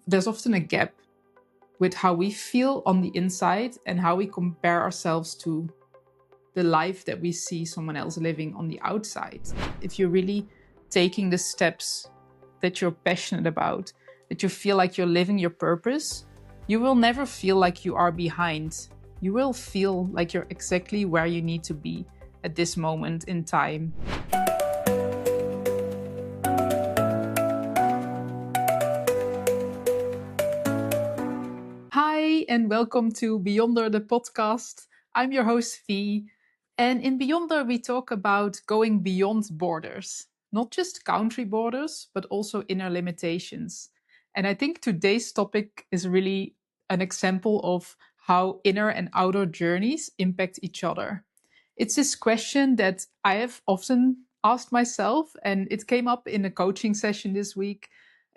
there's often a gap with how we feel on the inside and how we compare ourselves to the life that we see someone else living on the outside. If you're really taking the steps that you're passionate about, that you feel like you're living your purpose, you will never feel like you are behind. You will feel like you're exactly where you need to be at this moment in time. Hi, and welcome to Beyonder, the podcast. I'm your host, V. And in Beyonder, we talk about going beyond borders, not just country borders, but also inner limitations. And I think today's topic is really an example of how inner and outer journeys impact each other. It's this question that I have often asked myself, and it came up in a coaching session this week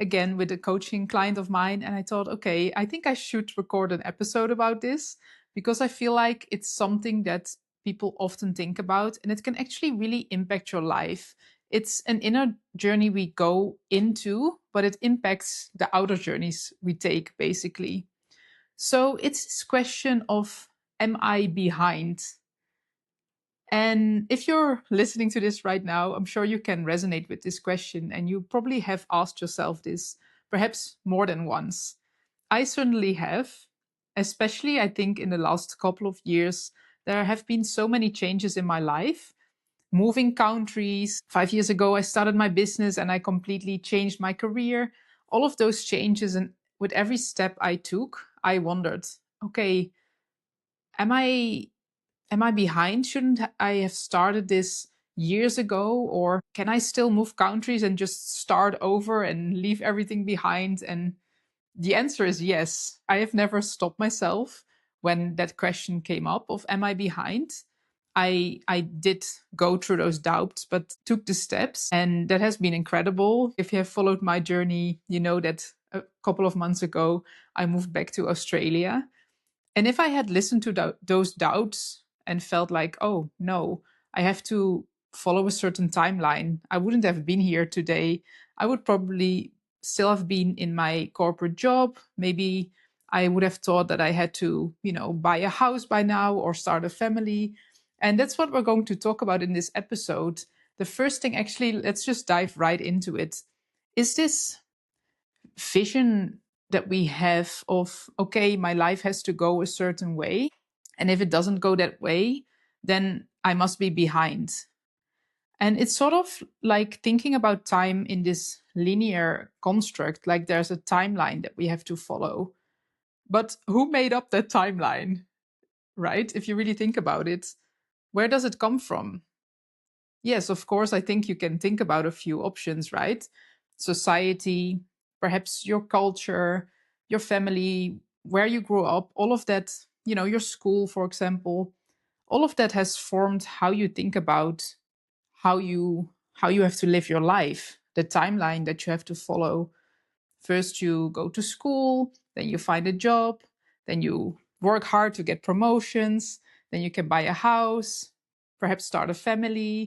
again with a coaching client of mine. And I thought, okay, I think I should record an episode about this because I feel like it's something that people often think about and it can actually really impact your life. It's an inner journey we go into, but it impacts the outer journeys we take, basically. So it's this question of, am I behind? And if you're listening to this right now, I'm sure you can resonate with this question, and you probably have asked yourself this perhaps more than once. I certainly have, especially I think in the last couple of years. There have been so many changes in my life. Moving countries. 5 years ago, I started my business and I completely changed my career. All of those changes, and with every step I took, I wondered, okay, am I am I behind? Shouldn't I have started this years ago? Or can I still move countries and just start over and leave everything behind? And the answer is yes. I have never stopped myself when that question came up of, am I behind? I did go through those doubts, but took the steps, and that has been incredible. If you have followed my journey, you know that a couple of months ago, I moved back to Australia. And if I had listened to those doubts and felt like, oh no, I have to follow a certain timeline, I wouldn't have been here today. I would probably still have been in my corporate job. Maybe I would have thought that I had to, buy a house by now or start a family. And that's what we're going to talk about in this episode. The first thing, actually, let's just dive right into it. Is this vision that we have of, okay, my life has to go a certain way. And if it doesn't go that way, then I must be behind. And it's sort of like thinking about time in this linear construct, like there's a timeline that we have to follow. But who made up that timeline, right? If you really think about it, where does it come from? Yes, of course, I think you can think about a few options, right? Society, perhaps your culture, your family, where you grew up, all of that, your school, for example, all of that has formed how you think about how you have to live your life, the timeline that you have to follow. First you go to school, then you find a job, then you work hard to get promotions, then you can buy a house, perhaps start a family.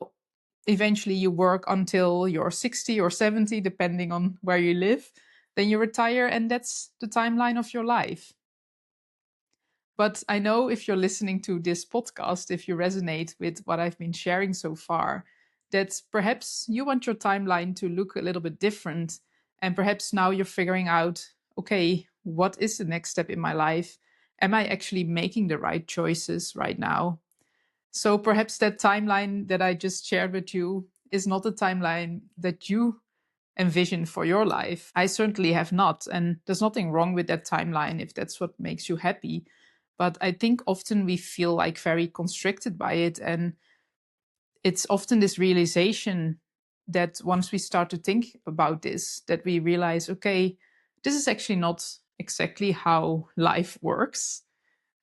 Eventually you work until you're 60 or 70, depending on where you live. Then you retire, and that's the timeline of your life. But I know if you're listening to this podcast, if you resonate with what I've been sharing so far, that perhaps you want your timeline to look a little bit different. And perhaps now you're figuring out, okay, what is the next step in my life? Am I actually making the right choices right now? So perhaps that timeline that I just shared with you is not the timeline that you envision for your life. I certainly have not. And there's nothing wrong with that timeline if that's what makes you happy. But I think often we feel like very constricted by it. And it's often this realization that once we start to think about this, that we realize, okay, this is actually not exactly how life works.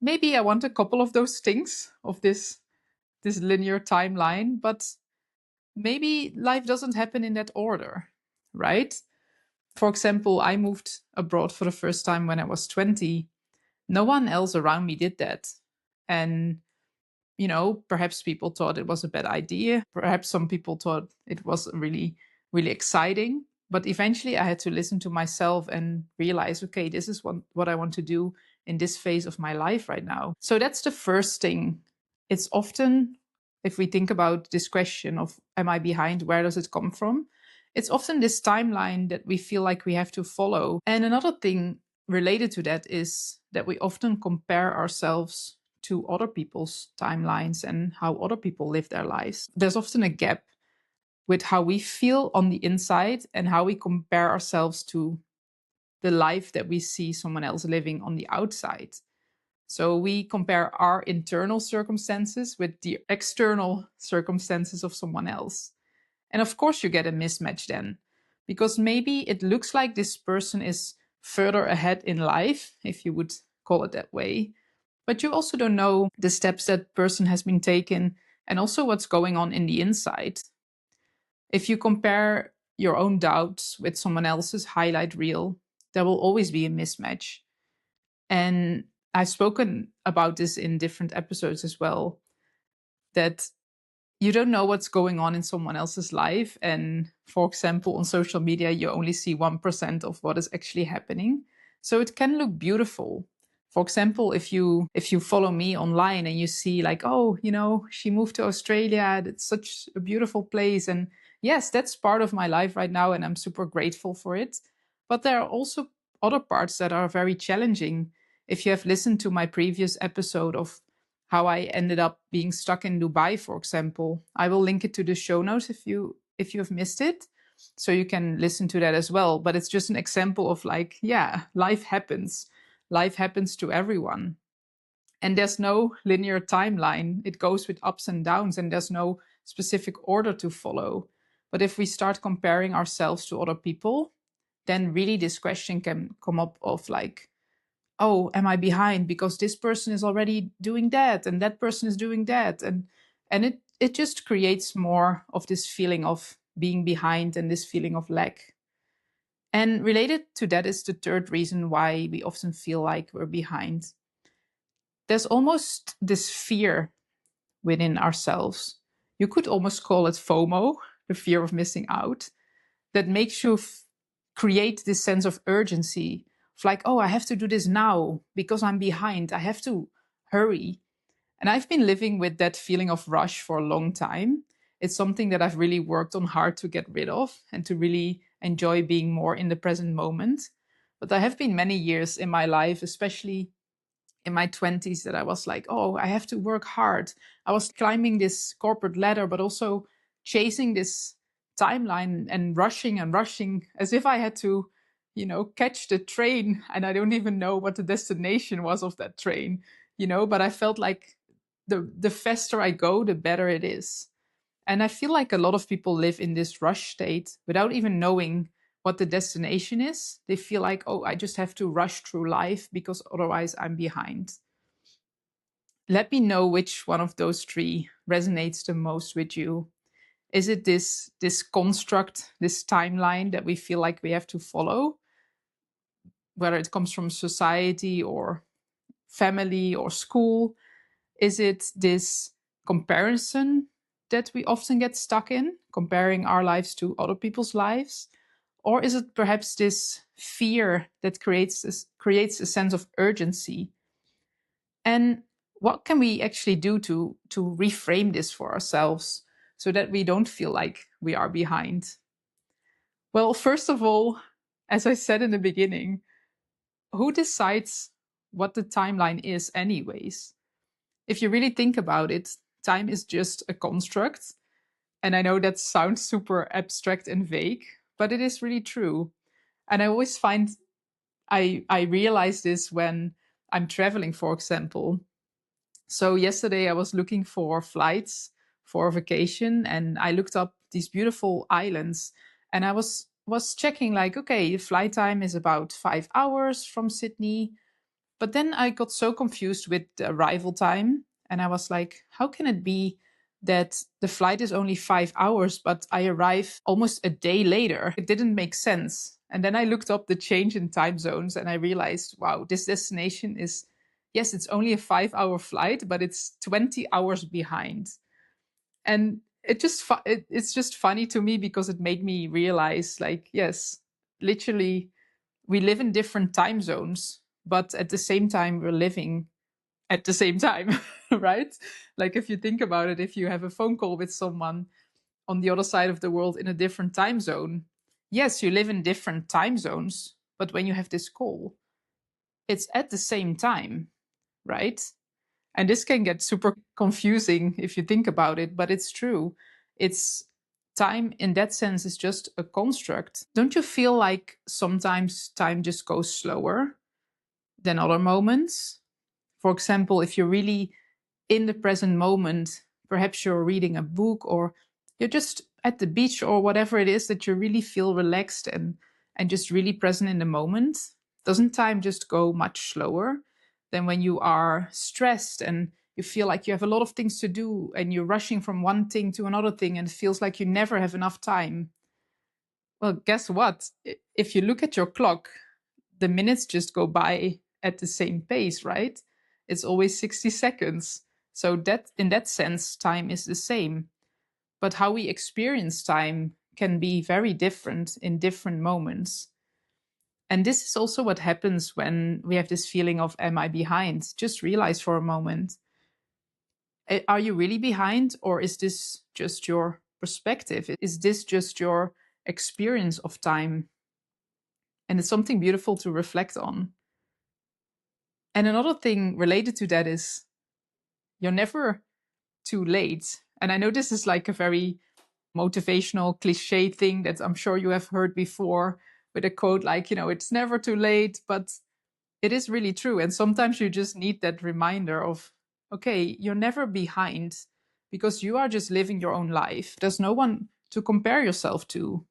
Maybe I want a couple of those things of this linear timeline, but maybe life doesn't happen in that order, right? For example, I moved abroad for the first time when I was 20. No one else around me did that. And, perhaps people thought it was a bad idea. Perhaps some people thought it was really, really exciting. But eventually I had to listen to myself and realize, okay, this is what I want to do in this phase of my life right now. So that's the first thing. It's often, if we think about this question of, am I behind? Where does it come from? It's often this timeline that we feel like we have to follow. And another thing related to that is that we often compare ourselves to other people's timelines and how other people live their lives. There's often a gap with how we feel on the inside and how we compare ourselves to the life that we see someone else living on the outside. So we compare our internal circumstances with the external circumstances of someone else. And of course, you get a mismatch then, because maybe it looks like this person is further ahead in life, if you would call it that way. But you also don't know the steps that person has been taken and also what's going on in the inside. If you compare your own doubts with someone else's highlight reel, there will always be a mismatch. And I've spoken about this in different episodes as well, that you don't know what's going on in someone else's life. And for example, on social media, you only see 1% of what is actually happening. So it can look beautiful. For example, if you follow me online and you see like, oh, she moved to Australia, it's such a beautiful place. And yes, that's part of my life right now, and I'm super grateful for it. But there are also other parts that are very challenging. If you have listened to my previous episode of how I ended up being stuck in Dubai, for example, I will link it to the show notes if you have missed it, so you can listen to that as well. But it's just an example of like, yeah, life happens. Life happens to everyone. And there's no linear timeline. It goes with ups and downs, and there's no specific order to follow. But if we start comparing ourselves to other people, then really this question can come up of like, oh, am I behind because this person is already doing that and that person is doing that, and it just creates more of this feeling of being behind and this feeling of lack. And related to that is the third reason why we often feel like we're behind. There's almost this fear within ourselves. You could almost call it FOMO, the fear of missing out, that makes you create this sense of urgency of like, oh, I have to do this now because I'm behind. I have to hurry. And I've been living with that feeling of rush for a long time. It's something that I've really worked on hard to get rid of and to really enjoy being more in the present moment. But there have been many years in my life, especially in my 20s, that I was like, oh, I have to work hard. I was climbing this corporate ladder, but also chasing this timeline and rushing as if I had to, catch the train. And I don't even know what the destination was of that train, but I felt like the faster I go, the better it is. And I feel like a lot of people live in this rush state without even knowing what the destination is. They feel like, oh, I just have to rush through life because otherwise I'm behind. Let me know which one of those three resonates the most with you. Is it this construct, this timeline that we feel like we have to follow, whether it comes from society or family or school? Is it this comparison that we often get stuck in, comparing our lives to other people's lives? Or is it perhaps this fear that creates a sense of urgency? And what can we actually do to reframe this for ourselves so that we don't feel like we are behind? Well, first of all, as I said in the beginning, who decides what the timeline is anyways? If you really think about it, time is just a construct. And I know that sounds super abstract and vague, but it is really true. And I always find I realize this when I'm traveling, for example. So yesterday I was looking for flights for a vacation, and I looked up these beautiful islands, and I was checking like, okay, the flight time is about 5 hours from Sydney. But then I got so confused with the arrival time. And I was like, how can it be that the flight is only 5 hours, but I arrive almost a day later? It didn't make sense. And then I looked up the change in time zones and I realized, wow, this destination is, yes, it's only a 5 hour flight, but it's 20 hours behind. And it's just funny to me because it made me realize, like, yes, literally, we live in different time zones, but at the same time, we're living at the same time, right? Like, if you think about it, if you have a phone call with someone on the other side of the world in a different time zone, yes, you live in different time zones, but when you have this call, it's at the same time, right? And this can get super confusing if you think about it, but it's true. It's time in that sense is just a construct. Don't you feel like sometimes time just goes slower than other moments? For example, if you're really in the present moment, perhaps you're reading a book or you're just at the beach or whatever it is that you really feel relaxed and just really present in the moment, doesn't time just go much slower than when you are stressed and you feel like you have a lot of things to do and you're rushing from one thing to another thing and it feels like you never have enough time? Well, guess what? If you look at your clock, the minutes just go by at the same pace, right? It's always 60 seconds. So that in that sense, time is the same. But how we experience time can be very different in different moments. And this is also what happens when we have this feeling of, am I behind? Just realize for a moment, are you really behind? Or is this just your perspective? Is this just your experience of time? And it's something beautiful to reflect on. And another thing related to that is you're never too late. And I know this is like a very motivational cliche thing that I'm sure you have heard before with a quote like, it's never too late, but it is really true. And sometimes you just need that reminder of, okay, you're never behind because you are just living your own life. There's no one to compare yourself to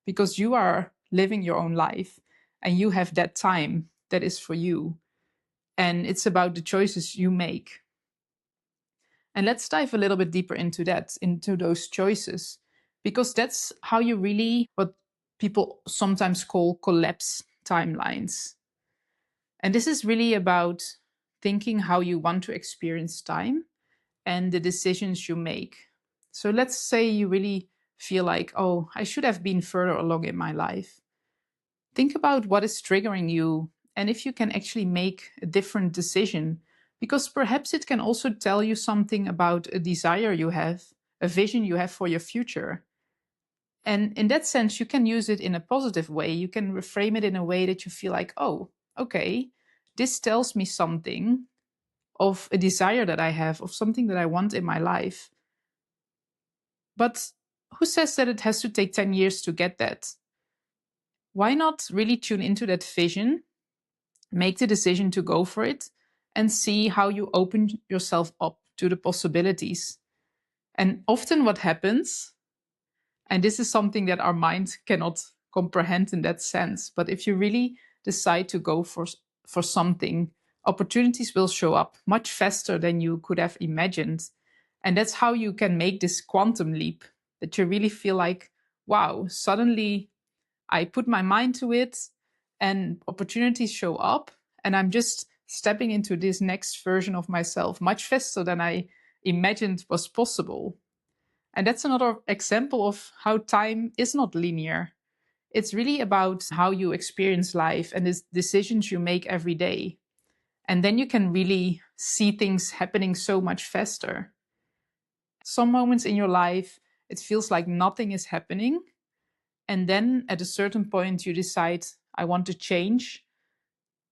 because you are living your own life and you have that time that is for you. And it's about the choices you make. And let's dive a little bit deeper into that, into those choices, because that's how you really, what people sometimes call collapse timelines. And this is really about thinking how you want to experience time and the decisions you make. So let's say you really feel like, oh, I should have been further along in my life. Think about what is triggering you and if you can actually make a different decision, because perhaps it can also tell you something about a desire you have, a vision you have for your future. And in that sense, you can use it in a positive way. You can reframe it in a way that you feel like, oh, okay, this tells me something of a desire that I have, of something that I want in my life. But who says that it has to take 10 years to get that? Why not really tune into that vision, make the decision to go for it, and see how you open yourself up to the possibilities? And often what happens, and this is something that our mind cannot comprehend in that sense, but if you really decide to go for something, opportunities will show up much faster than you could have imagined. And that's how you can make this quantum leap, that you really feel like, wow, suddenly I put my mind to it and opportunities show up and I'm just stepping into this next version of myself much faster than I imagined was possible. And that's another example of how time is not linear. It's really about how you experience life and the decisions you make every day. And then you can really see things happening so much faster. Some moments in your life, it feels like nothing is happening. And then at a certain point, you decide, I want to change.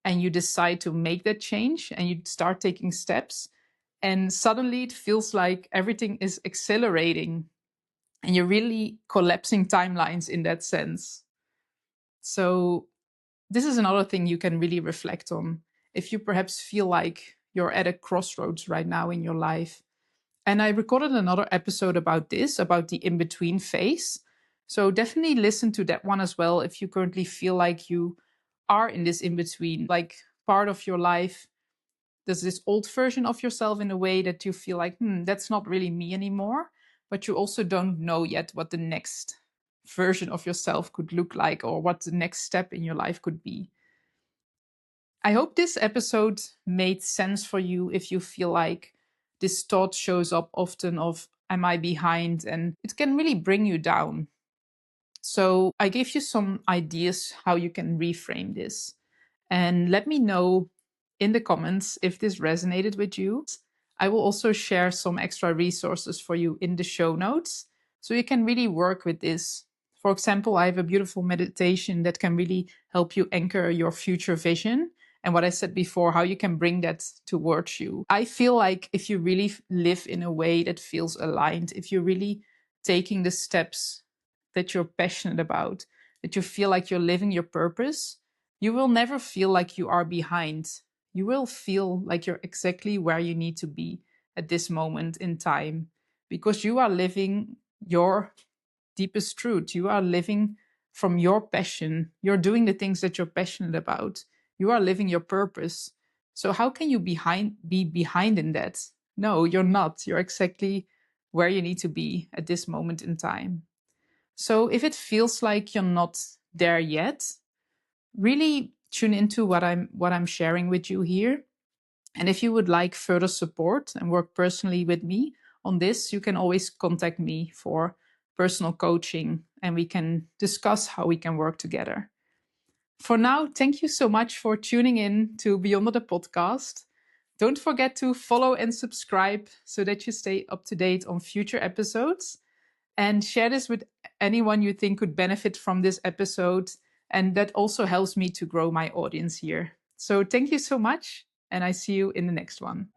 And you decide to make that change and you start taking steps. And suddenly it feels like everything is accelerating and you're really collapsing timelines in that sense. So, this is another thing you can really reflect on. If you perhaps feel like you're at a crossroads right now in your life. And I recorded another episode about this, about the in between phase. So, definitely listen to that one as well if you currently feel like you are in this in between, like part of your life. There's this old version of yourself in a way that you feel like, that's not really me anymore. But you also don't know yet what the next version of yourself could look like or what the next step in your life could be. I hope this episode made sense for you if you feel like this thought shows up often of, am I behind? And it can really bring you down. So I gave you some ideas how you can reframe this. And let me know in the comments if this resonated with you. I will also share some extra resources for you in the show notes so you can really work with this. For example, I have a beautiful meditation that can really help you anchor your future vision. And what I said before, how you can bring that towards you. I feel like if you really live in a way that feels aligned, if you're really taking the steps that you're passionate about, that you feel like you're living your purpose, you will never feel like you are behind. You will feel like you're exactly where you need to be at this moment in time because you are living your deepest truth. You are living from your passion. You're doing the things that you're passionate about. You are living your purpose. So how can you be behind in that? No, you're not. You're exactly where you need to be at this moment in time. So if it feels like you're not there yet, really tune into what I'm sharing with you here. And if you would like further support and work personally with me on this, you can always contact me for personal coaching and we can discuss how we can work together. For now, thank you so much for tuning in to Beyond the Podcast. Don't forget to follow and subscribe so that you stay up to date on future episodes, and share this with anyone you think could benefit from this episode. And that also helps me to grow my audience here. So thank you so much, and I see you in the next one.